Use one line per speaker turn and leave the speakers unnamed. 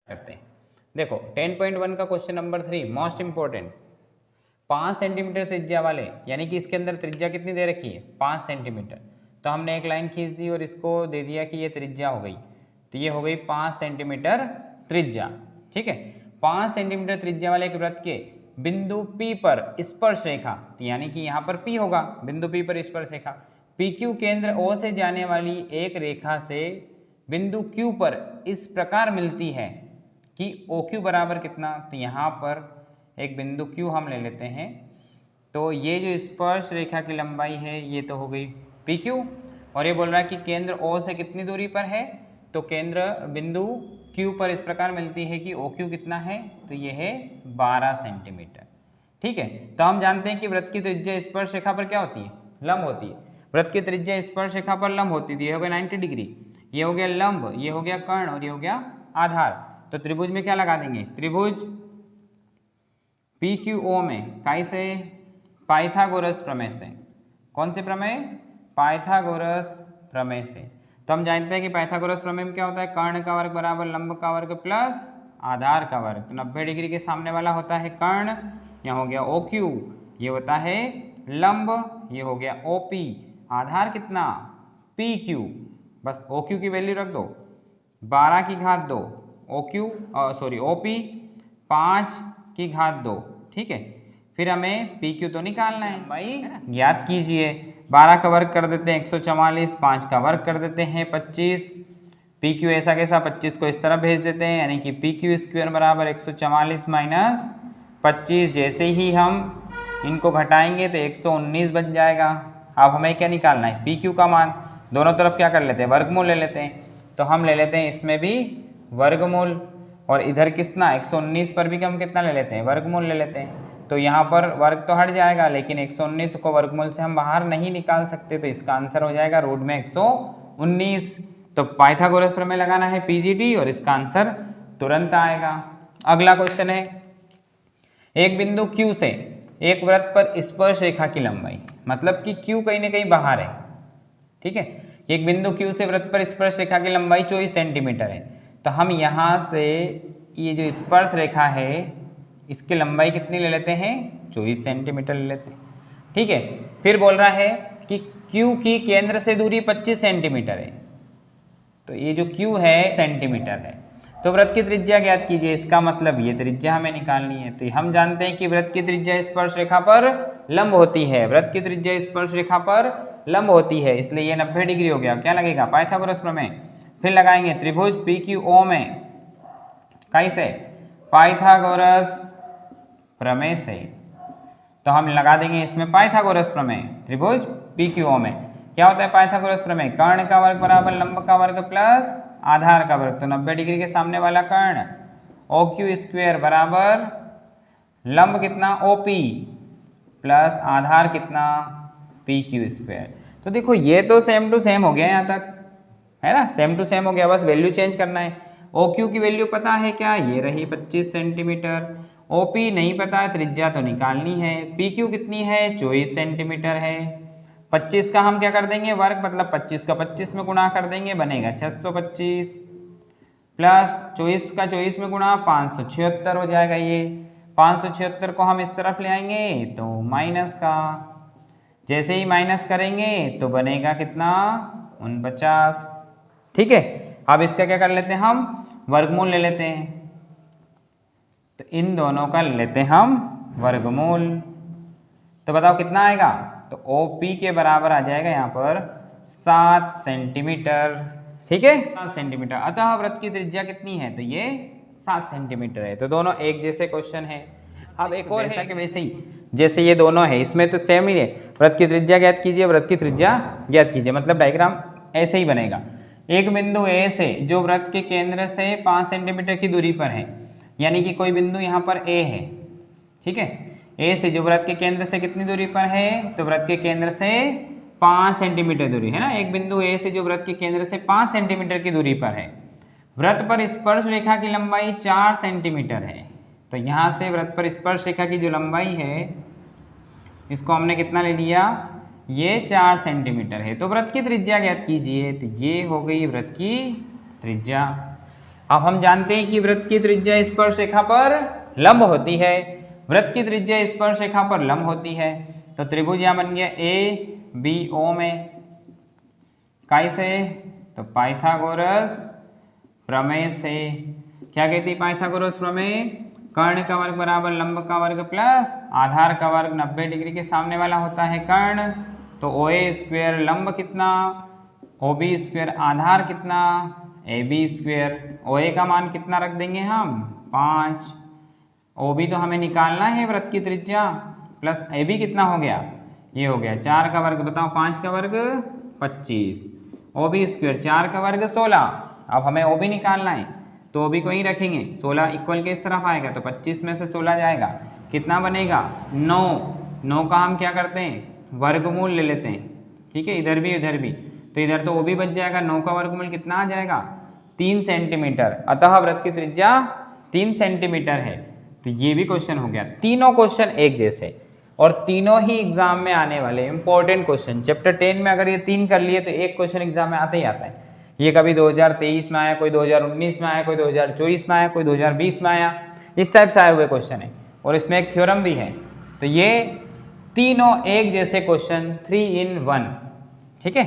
करते हैं। देखो 10.1 का question number 3 most important, 5 centimetre त्रिज्या वाले, यानी कि इसके अंदर त्रिज्या कितनी दे रखी है 5 सेंटीमीटर। तो हमने एक लाइन खींच दी और इसको दे दिया कि ये त्रिज्या हो गई, तो ये हो गई 5 सेंटीमीटर त्रिज्या। ठीक है, 5 सेंटीमीटर त्रिज्या वाले एक वृत्त के बिंदु P पर स्पर्श रेखा, तो यानी कि यहाँ पर P होगा, बिंदु P पर स्पर्श रेखा PQ केंद्र O से जाने वाली एक रेखा से बिंदु Q पर इस प्रकार मिलती है कि OQ बराबर कितना, तो यहाँ पर एक बिंदु Q हम ले लेते हैं। तो ये जो स्पर्श रेखा की लंबाई है ये तो हो गई PQ, और ये बोल रहा है कि केंद्र O से कितनी दूरी पर है, तो केंद्र बिंदु Q पर इस प्रकार मिलती है कि OQ कितना है, तो ये है 12 सेंटीमीटर। ठीक है, तो हम जानते हैं कि वृत्त की त्रिज्या स्पर्श रेखा पर क्या होती है, लंब होती है। वृत्त की त्रिज्या स्पर्श रेखा पर लंब होती थी, ये हो गया 90 डिग्री, ये हो गया लंब, ये हो गया कर्ण और ये हो गया आधार। तो त्रिभुज में क्या लगा देंगे, त्रिभुज PQO में कैसे, पाइथागोरस प्रमेय से। कौन से प्रमेय, पाइथागोरस प्रमेय से। तो हम जानते हैं कि पाइथागोरस प्रमेय में क्या होता है, कर्ण का वर्ग बराबर लंब का वर्ग प्लस आधार का वर्ग। तो 90 डिग्री के सामने वाला होता है कर्ण, यहाँ हो गया OQ, ये होता है लंब, ये हो गया OP, आधार कितना PQ, बस OQ की वैल्यू रख दो 12 की घात 2, OP 5 की घात 2। ठीक है, फिर हमें PQ तो निकालना है भाई, ज्ञात कीजिए। 12 का वर्ग कर देते हैं 144, 5 का वर्ग कर देते हैं 25, PQ ऐसा कैसा 25 को इस तरफ भेज देते हैं, यानी कि PQ स्क्वायर बराबर 144 माइनस 25। जैसे ही हम इनको घटाएंगे तो 119 बन जाएगा। अब हमें क्या निकालना है, PQ का मान। दोनों तरफ क्या कर लेते हैं, वर्गमूल ले लेते हैं। तो हम ले लेते हैं इसमें भी वर्गमूल, और इधर कितना 119 पर भी हम कितना ले लेते हैं, वर्गमूल ले लेते हैं। तो यहाँ पर वर्ग तो हट जाएगा, लेकिन 119 को वर्गमूल से हम बाहर नहीं निकाल सकते, तो इसका आंसर हो जाएगा रूट में 119। तो पाइथागोरस प्रमेय लगाना है PGT और इसका आंसर तुरंत आएगा। अगला क्वेश्चन है, एक बिंदु Q से एक वृत्त पर स्पर्श रेखा की लंबाई, मतलब कि Q कहीं ना कहीं बाहर है। ठीक है, एक बिंदु Q से वृत्त पर स्पर्श रेखा की लंबाई 24 सेंटीमीटर है। तो हम यहाँ से ये जो स्पर्श रेखा है इसकी लंबाई कितनी ले लेते हैं, 24 सेंटीमीटर ले लेते हैं। ठीक है, फिर बोल रहा है कि Q की केंद्र से दूरी 25 सेंटीमीटर है। तो ये जो Q है सेंटीमीटर है, तो वृत्त की त्रिज्या ज्ञात कीजिए। इसका मतलब ये त्रिज्या हमें निकालनी है। तो हम जानते हैं कि वृत्त की त्रिज्या स्पर्श रेखा पर लंब होती है, वृत्त की त्रिज्या स्पर्श रेखा पर लंब होती है, इसलिए ये 90 डिग्री हो गया। क्या लगेगा, पाइथागोरस प्रमेय। फिर लगाएंगे त्रिभुज PQO में कैसे, पाइथागोरस प्रमेय से। तो हम लगा देंगे इसमें पाइथागोरस प्रमेय। त्रिभुज PQO में क्या होता है पाइथागोरस प्रमेय, कर्ण का वर्ग बराबर लंब का वर्ग प्लस आधार का वर्ग। तो 90 डिग्री के सामने वाला कर्ण OQ स्क्वायर बराबर लंब कितना OP प्लस आधार कितना PQ स्क्वायर। तो देखो ये तो सेम टू सेम हो गया यहाँ तक, है ना, सेम टू सेम हो गया, बस वैल्यू चेंज करना है। OQ की वैल्यू पता है क्या, ये रही 25 सेंटीमीटर। OP नहीं पता है, त्रिज्या तो निकालनी है। PQ कितनी है, 24 सेंटीमीटर है। 25 का हम क्या कर देंगे वर्ग, मतलब 25 का 25 में गुणा कर देंगे, बनेगा 625 प्लस 24 का 24 में गुणा 576 हो जाएगा। ये 576 को हम इस तरफ ले आएंगे तो माइनस का, जैसे ही माइनस करेंगे तो बनेगा कितना 49। ठीक है, अब इसका क्या कर लेते हैं हम, वर्गमूल ले लेते हैं। तो इन दोनों का ले लेते हैं हम वर्गमूल। तो बताओ कितना आएगा, तो OP के बराबर आ जाएगा यहाँ पर 7 सेंटीमीटर। ठीक है, 7 सेंटीमीटर। अतः वृत्त की त्रिज्या कितनी है, तो ये 7 सेंटीमीटर है। तो दोनों एक जैसे क्वेश्चन है। अब एक और है कि वैसे ही जैसे ये दोनों है, इसमें तो सेम ही है। वृत्त की त्रिज्या ज्ञात कीजिए, वृत्त की त्रिज्या ज्ञात कीजिए, मतलब डायग्राम ऐसे ही बनेगा। एक बिंदु A से जो वृत्त के केंद्र से 5 सेंटीमीटर की दूरी पर है, यानी कि कोई बिंदु यहाँ पर A है। ठीक है, A से जो वृत्त के केंद्र से कितनी दूरी पर है, तो वृत्त के केंद्र से 5 सेंटीमीटर दूरी है ना। एक बिंदु A से जो वृत्त के केंद्र से 5 सेंटीमीटर की दूरी पर है, वृत्त पर स्पर्श रेखा की लंबाई 4 सेंटीमीटर है। तो यहाँ से वृत्त पर स्पर्श रेखा की जो लंबाई है इसको हमने कितना ले लिया, ये 4 सेंटीमीटर है। तो वृत्त की त्रिज्या ज्ञात कीजिए। तो ये हो गई वृत्त की त्रिज्या। अब हम जानते हैं कि वृत्त की त्रिज्या स्पर्श रेखा पर लंब होती है, वृत्त की त्रिज्या स्पर्श रेखा पर लंब होती है। तो त्रिभुज यहाँ बन गया ए बी ओ में, कैसे? तो पाइथागोरस प्रमेय से। क्या कहती है पाइथागोरस प्रमेय? कर्ण का वर्ग बराबर लंब का वर्ग प्लस आधार का वर्ग, 90 डिग्री के सामने वाला होता है कर्ण। तो ओ ए स्क्वेयर लंब कितना, ओ बी स्क्वेयर आधार कितना, ए बी स्क्वेयर। ओ ए का मान कितना रख देंगे हम? 5। ओ बी तो हमें निकालना है वृत्त की त्रिज्या, प्लस ए बी कितना हो गया? ये हो गया 4 का वर्ग, बताओ 5 का वर्ग 25, ओ बी स्क्वेयर 4 का वर्ग 16। अब हमें ओ बी निकालना है तो ओ बी को ही रखेंगे, 16 इक्वल के इस तरफ आएगा तो 25 में से 16 जाएगा, कितना बनेगा? 9। 9 का हम क्या करते हैं? वर्गमूल ले लेते हैं, ठीक है, इधर भी इधर भी, तो इधर तो ओ भी बच जाएगा। 9 का वर्गमूल कितना आ जाएगा? 3 सेंटीमीटर। अतः वृत्त की त्रिज्या 3 सेंटीमीटर है। तो ये भी क्वेश्चन हो गया। तीनों क्वेश्चन एक जैसे और तीनों ही एग्जाम में आने वाले इंपॉर्टेंट क्वेश्चन। चैप्टर 10 में अगर ये 3 कर लिए तो एक क्वेश्चन एग्जाम में आते ही आता है। ये कभी 2023 में आया, कोई 2019 में आया, कोई 2024 में आया, कोई 2020 में आया, इस टाइप से आए हुए क्वेश्चन है। और इसमें एक थ्योरम भी है। तो ये तीनों एक जैसे क्वेश्चन 3 in 1, ठीक है।